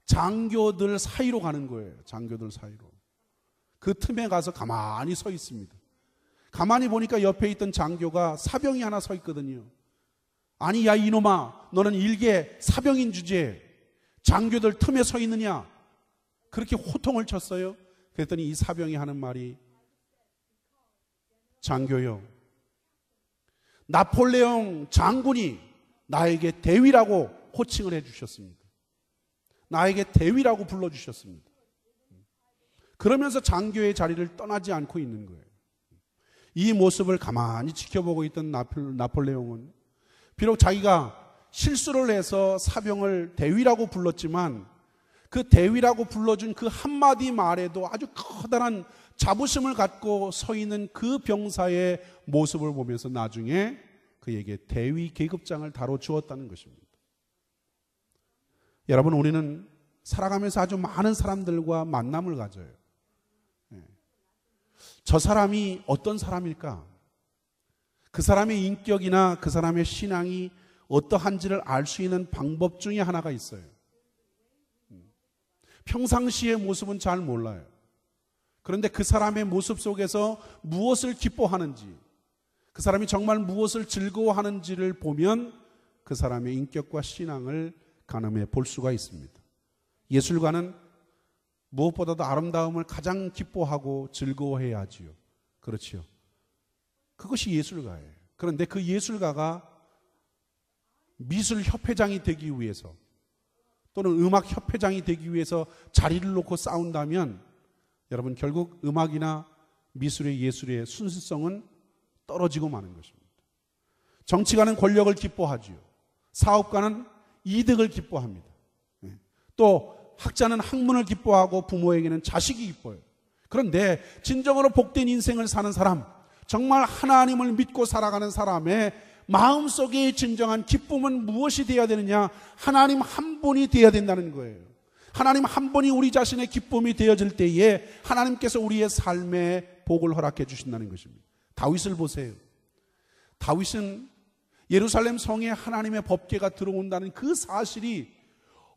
장교들 사이로 가는 거예요. 장교들 사이로. 그 틈에 가서 가만히 서 있습니다. 가만히 보니까 옆에 있던 장교가 사병이 하나 서 있거든요. 아니, 야 이놈아, 너는 일개 사병인 주제에 장교들 틈에 서 있느냐? 그렇게 호통을 쳤어요. 그랬더니 이 사병이 하는 말이, 장교요, 나폴레옹 장군이 나에게 대위라고 호칭을 해주셨습니다. 나에게 대위라고 불러주셨습니다. 그러면서 장교의 자리를 떠나지 않고 있는 거예요. 이 모습을 가만히 지켜보고 있던 나폴레옹은 비록 자기가 실수를 해서 사병을 대위라고 불렀지만 그 대위라고 불러준 그 한마디 말에도 아주 커다란 자부심을 갖고 서 있는 그 병사의 모습을 보면서 나중에 그에게 대위 계급장을 다뤄주었다는 것입니다. 여러분, 우리는 살아가면서 아주 많은 사람들과 만남을 가져요. 저 사람이 어떤 사람일까? 그 사람의 인격이나 그 사람의 신앙이 어떠한지를 알 수 있는 방법 중에 하나가 있어요. 평상시의 모습은 잘 몰라요. 그런데 그 사람의 모습 속에서 무엇을 기뻐하는지, 그 사람이 정말 무엇을 즐거워하는지를 보면 그 사람의 인격과 신앙을 가늠해 볼 수가 있습니다. 예술가는 무엇보다도 아름다움을 가장 기뻐하고 즐거워해야 하지요. 그렇지요. 그것이 예술가예요. 그런데 그 예술가가 미술협회장이 되기 위해서 또는 음악협회장이 되기 위해서 자리를 놓고 싸운다면 여러분, 결국 음악이나 미술의 예술의 순수성은 떨어지고 마는 것입니다. 정치가는 권력을 기뻐하지요. 사업가는 이득을 기뻐합니다. 또 학자는 학문을 기뻐하고 부모에게는 자식이 기뻐요. 그런데 진정으로 복된 인생을 사는 사람, 정말 하나님을 믿고 살아가는 사람의 마음속의 진정한 기쁨은 무엇이 되어야 되느냐? 하나님 한 분이 되어야 된다는 거예요. 하나님 한 분이 우리 자신의 기쁨이 되어질 때에 하나님께서 우리의 삶에 복을 허락해 주신다는 것입니다. 다윗을 보세요. 다윗은 예루살렘 성에 하나님의 법궤가 들어온다는 그 사실이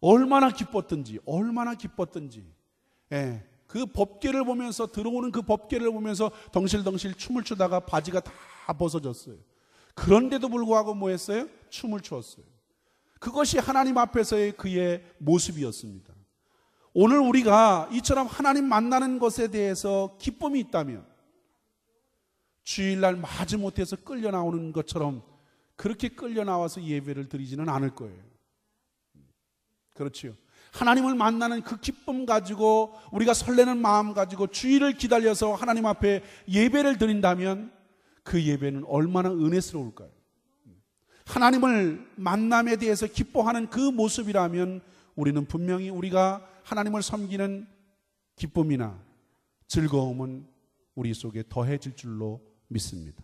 얼마나 기뻤던지, 그 법궤를 보면서, 들어오는 그 법궤를 보면서 덩실덩실 춤을 추다가 바지가 다 벗어졌어요. 그런데도 불구하고 뭐 했어요? 춤을 추었어요. 그것이 하나님 앞에서의 그의 모습이었습니다. 오늘 우리가 이처럼 하나님 만나는 것에 대해서 기쁨이 있다면 주일날 마지못해서 끌려 나오는 것처럼 그렇게 끌려 나와서 예배를 드리지는 않을 거예요. 그렇지요. 하나님을 만나는 그 기쁨 가지고, 우리가 설레는 마음 가지고 주일을 기다려서 하나님 앞에 예배를 드린다면 그 예배는 얼마나 은혜스러울까요? 하나님을 만남에 대해서 기뻐하는 그 모습이라면 우리는 분명히 우리가 하나님을 섬기는 기쁨이나 즐거움은 우리 속에 더해질 줄로 믿습니다.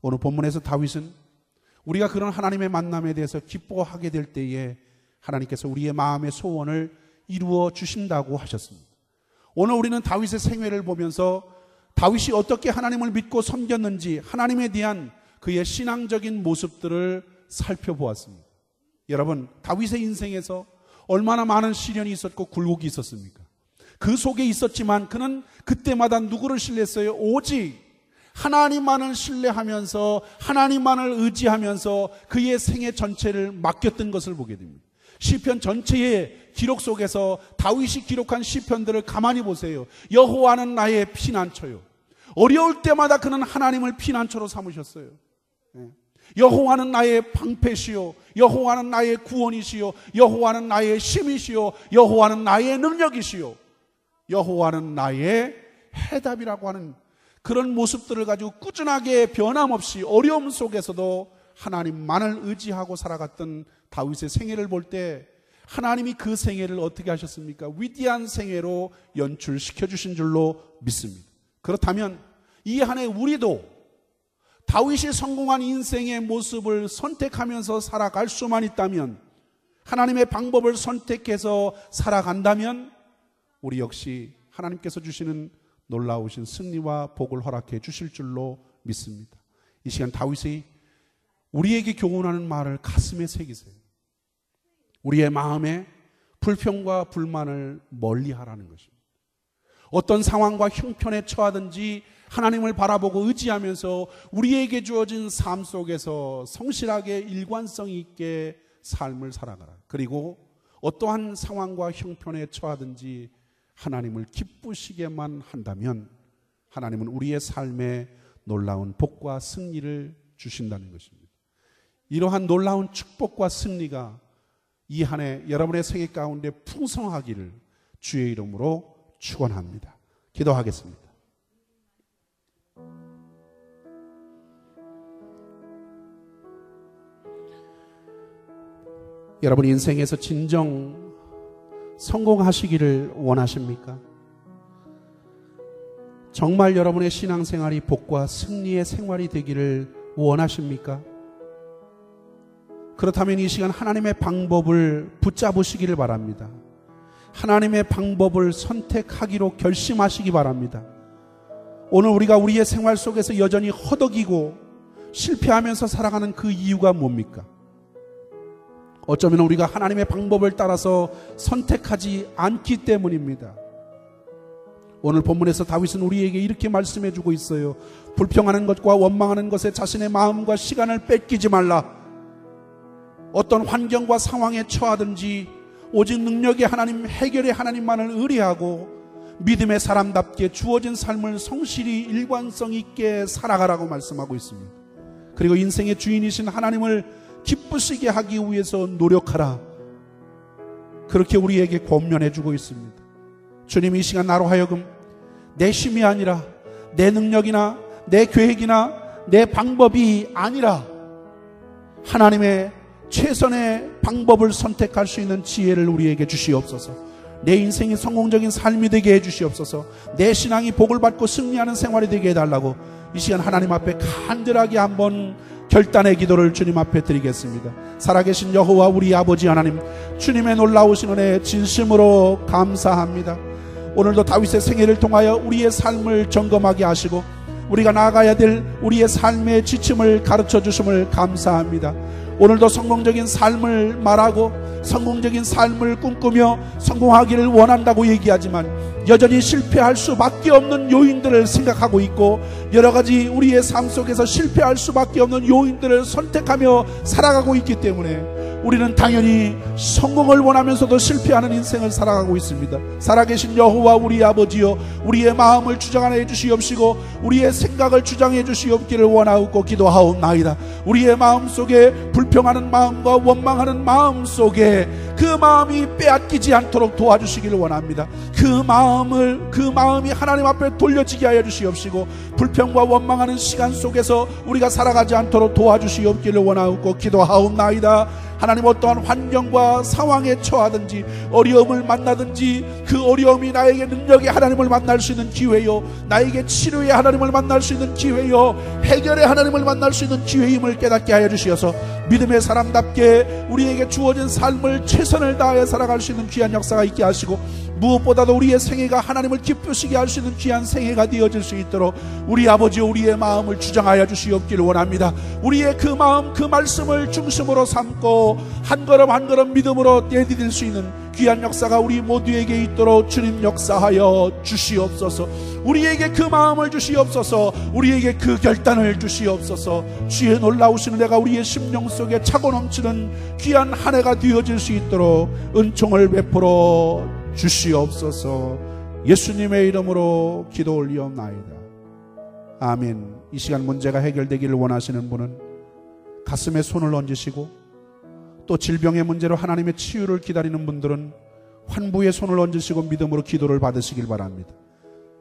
오늘 본문에서 다윗은 우리가 그런 하나님의 만남에 대해서 기뻐하게 될 때에 하나님께서 우리의 마음의 소원을 이루어 주신다고 하셨습니다. 오늘 우리는 다윗의 생애를 보면서 다윗이 어떻게 하나님을 믿고 섬겼는지, 하나님에 대한 그의 신앙적인 모습들을 살펴보았습니다. 여러분, 다윗의 인생에서 얼마나 많은 시련이 있었고 굴곡이 있었습니까? 그 속에 있었지만 그는 그때마다 누구를 신뢰했어요? 오직 하나님만을 신뢰하면서, 하나님만을 의지하면서 그의 생애 전체를 맡겼던 것을 보게 됩니다. 시편 전체의 기록 속에서 다윗이 기록한 시편들을 가만히 보세요. 여호와는 나의 피난처요. 어려울 때마다 그는 하나님을 피난처로 삼으셨어요. 여호와는 나의 방패시요, 여호와는 나의 구원이시요, 여호와는 나의 힘이시요, 여호와는 나의 능력이시요, 여호와는 나의 해답이라고 하는 그런 모습들을 가지고 꾸준하게 변함없이 어려움 속에서도 하나님만을 의지하고 살아갔던 다윗의 생애를 볼 때 하나님이 그 생애를 어떻게 하셨습니까? 위대한 생애로 연출시켜 주신 줄로 믿습니다. 그렇다면 이 한 해 우리도 다윗이 성공한 인생의 모습을 선택하면서 살아갈 수만 있다면, 하나님의 방법을 선택해서 살아간다면 우리 역시 하나님께서 주시는 놀라우신 승리와 복을 허락해 주실 줄로 믿습니다. 이 시간 다윗이 우리에게 교훈하는 말을 가슴에 새기세요. 우리의 마음에 불평과 불만을 멀리하라는 것입니다. 어떤 상황과 형편에 처하든지 하나님을 바라보고 의지하면서 우리에게 주어진 삶 속에서 성실하게 일관성 있게 삶을 살아가라. 그리고 어떠한 상황과 형편에 처하든지 하나님을 기쁘시게만 한다면 하나님은 우리의 삶에 놀라운 복과 승리를 주신다는 것입니다. 이러한 놀라운 축복과 승리가 이 한 해 여러분의 생애 가운데 풍성하기를 주의 이름으로 축원합니다. 기도하겠습니다. 여러분 인생에서 진정 성공하시기를 원하십니까? 정말 여러분의 신앙생활이 복과 승리의 생활이 되기를 원하십니까? 그렇다면 이 시간 하나님의 방법을 붙잡으시기를 바랍니다. 하나님의 방법을 선택하기로 결심하시기 바랍니다. 오늘 우리가 우리의 생활 속에서 여전히 허덕이고 실패하면서 살아가는 그 이유가 뭡니까? 어쩌면 우리가 하나님의 방법을 따라서 선택하지 않기 때문입니다. 오늘 본문에서 다윗은 우리에게 이렇게 말씀해 주고 있어요. 불평하는 것과 원망하는 것에 자신의 마음과 시간을 뺏기지 말라. 어떤 환경과 상황에 처하든지 오직 능력의 하나님, 해결의 하나님만을 의뢰하고 믿음의 사람답게 주어진 삶을 성실히 일관성 있게 살아가라고 말씀하고 있습니다. 그리고 인생의 주인이신 하나님을 기쁘시게 하기 위해서 노력하라. 그렇게 우리에게 권면해 주고 있습니다. 주님, 이 시간 나로 하여금 내 힘이 아니라 내 능력이나 내 계획이나 내 방법이 아니라 하나님의 최선의 방법을 선택할 수 있는 지혜를 우리에게 주시옵소서. 내 인생이 성공적인 삶이 되게 해주시옵소서. 내 신앙이 복을 받고 승리하는 생활이 되게 해달라고 이 시간 하나님 앞에 간절하게 한번 결단의 기도를 주님 앞에 드리겠습니다. 살아계신 여호와 우리 아버지 하나님, 주님의 놀라우신 은혜 진심으로 감사합니다. 오늘도 다윗의 생애를 통하여 우리의 삶을 점검하게 하시고 우리가 나아가야 될 우리의 삶의 지침을 가르쳐 주심을 감사합니다. 오늘도 성공적인 삶을 말하고 성공적인 삶을 꿈꾸며 성공하기를 원한다고 얘기하지만 여전히 실패할 수밖에 없는 요인들을 생각하고 있고 여러 가지 우리의 삶 속에서 실패할 수밖에 없는 요인들을 선택하며 살아가고 있기 때문에 우리는 당연히 성공을 원하면서도 실패하는 인생을 살아가고 있습니다. 살아계신 여호와 우리 아버지여, 우리의 마음을 주장하여 주시옵시고 우리의 생각을 주장해 주시옵기를 원하옵고 기도하옵나이다. 우리의 마음 속에 불평하는 마음과 원망하는 마음 속에 그 마음이 빼앗기지 않도록 도와주시기를 원합니다. 그 마음이 하나님 앞에 돌려지게 하여 주시옵시고 불평과 원망하는 시간 속에서 우리가 살아가지 않도록 도와주시옵기를 원하옵고 기도하옵나이다. 하나님, 어떠한 환경과 상황에 처하든지 어려움을 만나든지 그 어려움이 나에게 능력의 하나님을 만날 수 있는 기회요, 나에게 치료의 하나님을 만날 수 있는 기회요, 해결의 하나님을 만날 수 있는 기회임을 깨닫게 하여 주시어서 믿음의 사람답게 우리에게 주어진 삶을 최선을 다해 살아갈 수 있는 귀한 역사가 있게 하시고 무엇보다도 우리의 생애가 하나님을 기쁘시게 할 수 있는 귀한 생애가 되어질 수 있도록 우리 아버지, 우리의 마음을 주장하여 주시옵기를 원합니다. 우리의 그 마음, 그 말씀을 중심으로 삼고 한 걸음 한 걸음 믿음으로 내디딜 수 있는 귀한 역사가 우리 모두에게 있도록 주님 역사하여 주시옵소서. 우리에게 그 마음을 주시옵소서. 우리에게 그 결단을 주시옵소서. 주의 놀라우신 은혜가 우리의 심령 속에 차고 넘치는 귀한 한 해가 되어질 수 있도록 은총을 베풀어 주시옵소서. 예수님의 이름으로 기도 올리옵나이다. 아멘. 이 시간 문제가 해결되기를 원하시는 분은 가슴에 손을 얹으시고 또 질병의 문제로 하나님의 치유를 기다리는 분들은 환부의 손을 얹으시고 믿음으로 기도를 받으시길 바랍니다.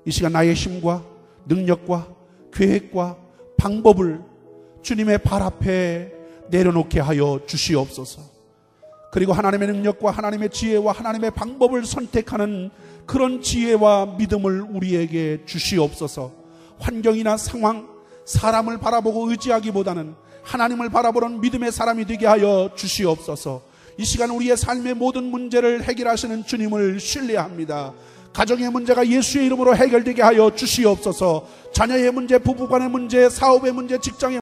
이 시간 나의 힘과 능력과 계획과 방법을 주님의 발 앞에 내려놓게 하여 주시옵소서. 그리고 하나님의 능력과 하나님의 지혜와 하나님의 방법을 선택하는 그런 지혜와 믿음을 우리에게 주시옵소서. 환경이나 상황, 사람을 바라보고 의지하기보다는 하나님을 바라보는 믿음의 사람이 되게 하여 주시옵소서. 이 시간 우리의 삶의 모든 문제를 해결하시는 주님을 신뢰합니다. 가정의 문제가 예수의 이름으로 해결되게 하여 주시옵소서. 자녀의 문제, 부부간의 문제, 사업의 문제, 직장의